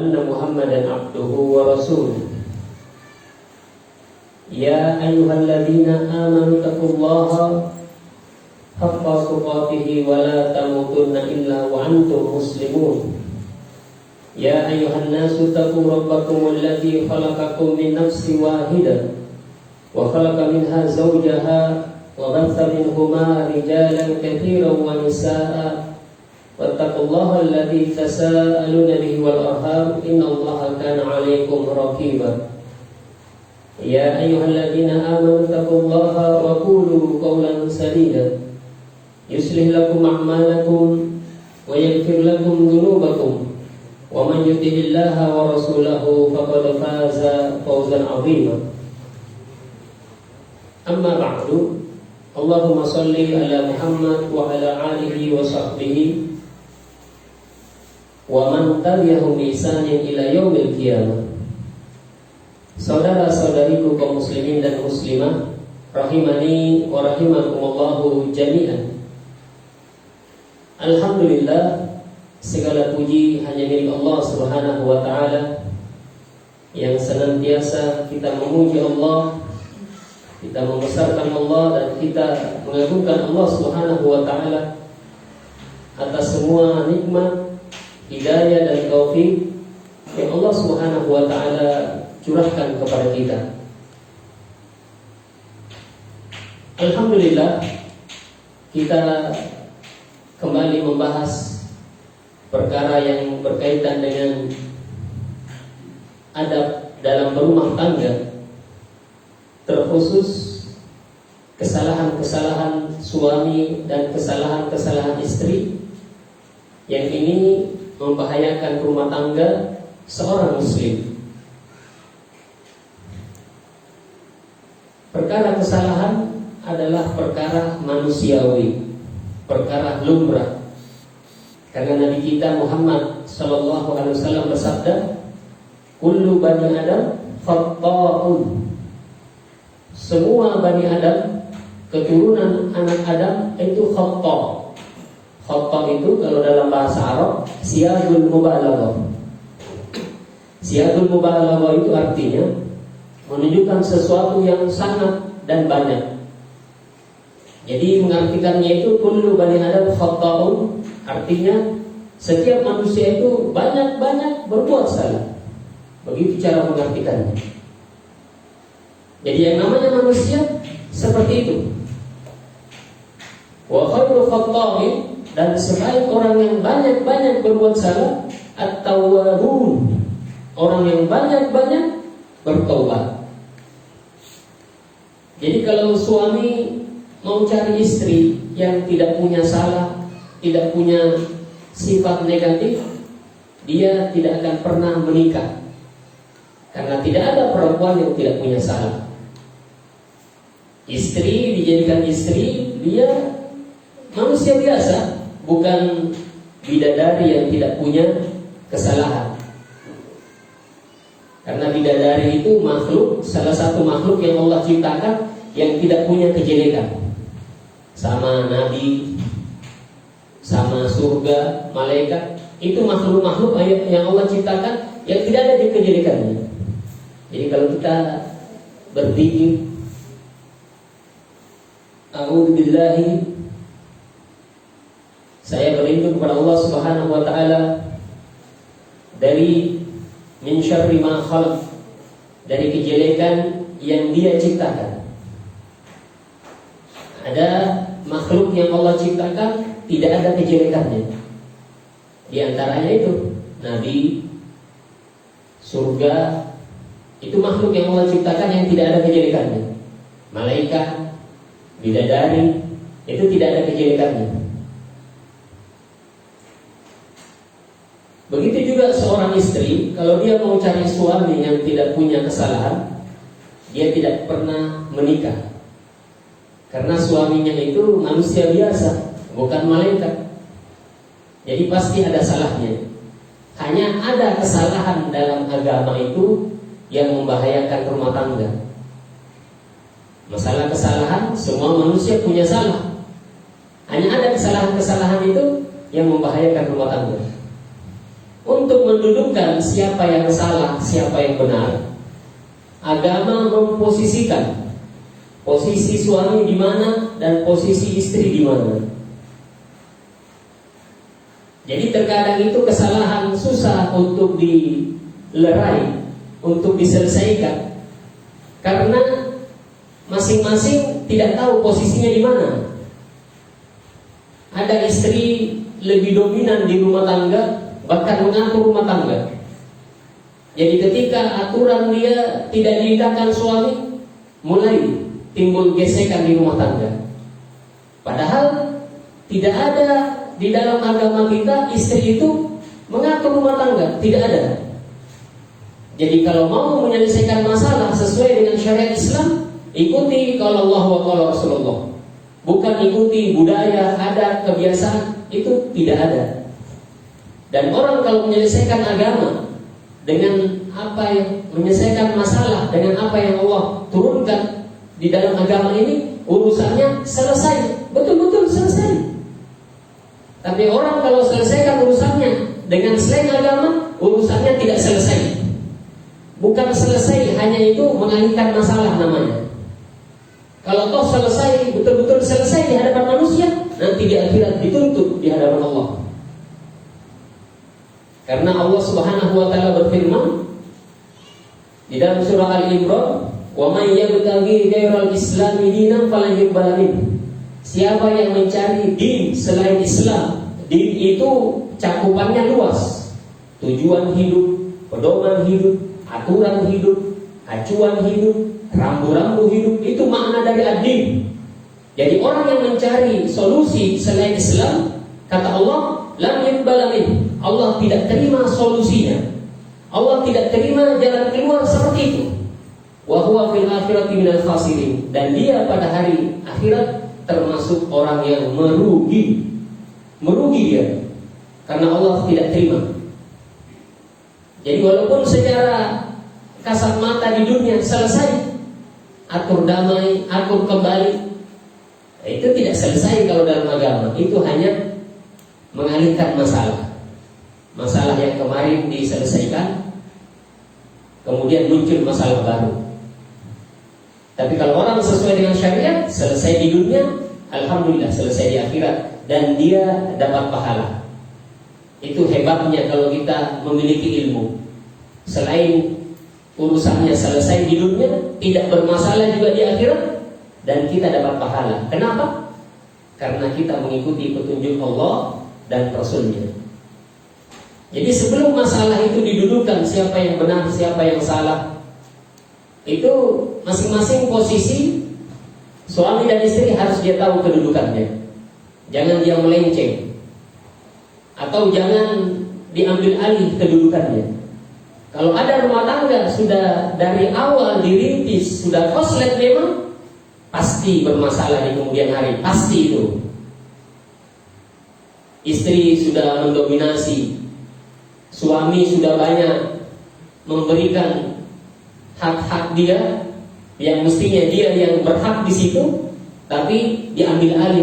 أن محمدا عبده ورسوله يا أيها الذين آمنوا اتقوا الله حق تقاته ولا تموتن إلا وأنتم مسلمون يا أيها الناس اتقوا ربكم الذي خلقكم من نفس واحدة وخلق منها زوجها وبث منهما رجالا كثيرا ونساء واتقوا الله الذي تساءلون به والأرحام إن الله كان عليكم رقيبا يا أيها الذين آمنوا اتقوا الله وقولوا قولا سديدا يصلح لكم أعمالكم ويغفر لكم ذنوبكم ومن يطع الله ورسوله فقد فاز فوزا عظيما أما بعد اللهم صل على محمد وعلى آله وصحبه ومن tabi'ahum bi ihsanin ila yaumil qiyamah. Saudara-saudariku kaum muslimin dan muslimah, rahimani wa rahimakumullahu jami'an. Alhamdulillah, segala puji hanya milik Allah Subhanahu wa taala yang senantiasa kita memuji Allah, kita membesarkan Allah dan kita mengagungkan Allah Subhanahu wa taala atas semua nikmat, hidayah dan taufik yang Allah Subhanahu wa taala curahkan kepada kita. Alhamdulillah, kita kembali membahas perkara yang berkaitan dengan adab dalam berumah tangga, terkhusus kesalahan-kesalahan suami dan kesalahan-kesalahan istri yang ini membahayakan rumah tangga seorang muslim. Perkara kesalahan adalah perkara manusiawi, perkara lumrah. Karena Nabi kita Muhammad sallallahu alaihi wasallam bersabda, "Kullu bani Adam khata'un." Semua bani Adam, keturunan anak Adam itu khata'. Khata' itu kalau dalam bahasa Arab siyagul mubalaghah. Siyagul mubalaghah itu artinya menunjukkan sesuatu yang sangat dan banyak. Jadi mengartikannya itu kullu bani Adam khata'un, artinya setiap manusia itu banyak-banyak berbuat salah. Begitu cara mengartikannya. Jadi yang namanya manusia seperti itu. Wa khairu khata'in, dan sebaik orang yang banyak-banyak berbuat salah, at-tawwabun, orang yang banyak-banyak bertaubat. Jadi kalau suami mau cari istri yang tidak punya salah, tidak punya sifat negatif, dia tidak akan pernah menikah. Karena tidak ada perempuan yang tidak punya salah. Istri dijadikan istri, dia manusia biasa, bukan bidadari yang tidak punya kesalahan. Karena bidadari itu makhluk, salah satu makhluk yang Allah ciptakan yang tidak punya kejelekan. Sama Nabi, sama surga, malaikat, itu makhluk-makhluk yang Allah ciptakan yang tidak ada kejelekannya. Jadi kalau kita berzikir, a'udzubillahi, saya berlindung kepada Allah Subhanahu wa taala dari min syarri ma khalaq, dari kejelekan yang Dia ciptakan. Ada makhluk yang Allah ciptakan tidak ada kejelekannya. Di antaranya itu Nabi, surga, itu makhluk yang Allah ciptakan yang tidak ada kejelekannya. Malaikat, bidadari, itu tidak ada kejelekannya. Begitu juga seorang istri, kalau dia mau cari suami yang tidak punya kesalahan, dia tidak pernah menikah. Karena suaminya itu manusia biasa, bukan malaikat. Jadi pasti ada salahnya. Hanya ada kesalahan dalam agama itu yang membahayakan rumah tangga. Masalah kesalahan, semua manusia punya salah. Hanya ada kesalahan-kesalahan itu yang membahayakan rumah tangga. untuk mendudukkan siapa yang salah, siapa yang benar. Agama memposisikan posisi suami di mana dan posisi istri di mana. Jadi terkadang itu kesalahan susah untuk dilerai, untuk diselesaikan, karena masing-masing tidak tahu posisinya di mana. Ada istri lebih dominan di rumah tangga, bahkan mengatur rumah tangga. Jadi ketika aturan dia tidak diindahkan suami, mulai timbul gesekan di rumah tangga. Padahal tidak ada di dalam agama kita istri itu mengatur rumah tangga, tidak ada. Jadi kalau mau menyelesaikan masalah sesuai dengan syariat Islam, ikuti kalau Allah wa qala Rasulullah. Bukan ikuti budaya, adat, kebiasaan, itu tidak ada. Dan orang kalau menyelesaikan agama dengan apa yang menyelesaikan masalah dengan apa yang Allah turunkan di dalam agama ini, urusannya selesai, betul-betul selesai. Tapi orang kalau selesaikan urusannya dengan selain agama, urusannya tidak selesai. Bukan selesai, hanya itu mengalihkan masalah namanya. Kalau toh selesai, betul-betul selesai di hadapan manusia, nanti di akhirat dituntut di hadapan Allah. Karena Allah Subhanahu wa taala berfirman di dalam surah Al-Imran, "Wa may yabtaghi ghairal islami dinan falan yuqbal minhu." Siapa yang mencari din selain Islam, din itu cakupannya luas. Tujuan hidup, pedoman hidup, aturan hidup, acuan hidup, rambu-rambu hidup, itu makna dari ad-din. Jadi orang yang mencari solusi selain Islam, kata Allah, lam yuqbal minhu. Allah tidak terima solusinya. Allah tidak terima jalan keluar seperti itu. Wa huwa fil akhirati minal khasirin. Dan dia pada hari akhirat termasuk orang yang merugi. Merugi dia, karena Allah tidak terima. Jadi walaupun secara kasat mata di dunia selesai, atur damai, atur kembali, itu tidak selesai kalau dalam agama. Itu hanya mengalihkan masalah. Masalah yang kemarin diselesaikan, kemudian muncul masalah baru. Tapi kalau orang sesuai dengan syariat, selesai di dunia, alhamdulillah, selesai di akhirat, dan dia dapat pahala. Itu hebatnya kalau kita memiliki ilmu. Selain urusannya selesai di dunia, tidak bermasalah juga di akhirat, dan kita dapat pahala. Kenapa? Karena kita mengikuti petunjuk Allah dan Rasulnya. Jadi sebelum masalah itu didudukan, siapa yang benar, siapa yang salah, itu masing-masing posisi suami dan istri harus dia tahu kedudukannya. Jangan dia melenceng, atau jangan diambil alih kedudukannya. Kalau ada rumah tangga sudah dari awal dirintis, sudah koslet memang, pasti bermasalah di kemudian hari, pasti itu. Istri sudah mendominasi, suami sudah banyak memberikan hak-hak dia yang mestinya dia yang berhak di situ, tapi diambil alih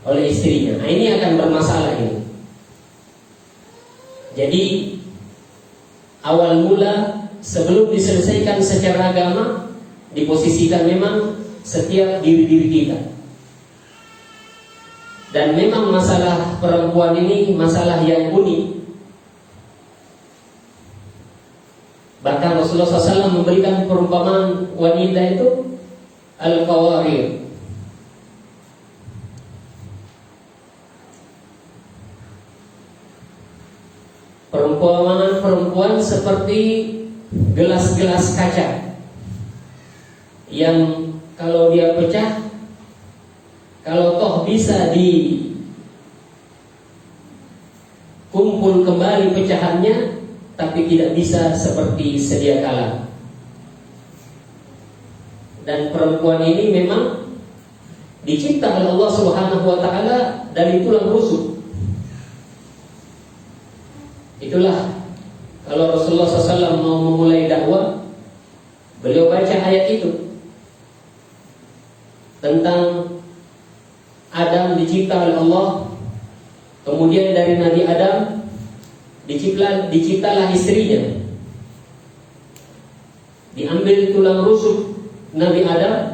oleh istrinya. Nah, ini akan bermasalah ini. Jadi awal mula sebelum diselesaikan secara agama, diposisikan memang setiap diri-diri kita. Dan memang masalah perempuan ini masalah yang unik. Bahkan Rasulullah SAW memberikan perumpamaan wanita itu al-qawarir. Perumpamaan perempuan seperti gelas-gelas kaca yang kalau dia pecah, kalau toh bisa dikumpul kembali pecahannya, tapi tidak bisa seperti sedia kala. Dan perempuan ini memang dicipta oleh Allah Subhanahu wa taala dari tulang rusuk. Itulah kalau Rasulullah SAW mau memulai dakwah, beliau baca ayat itu tentang Adam dicipta oleh Allah, kemudian dari Nabi Adam diciptalah istrinya. Diambil tulang rusuk Nabi Adam,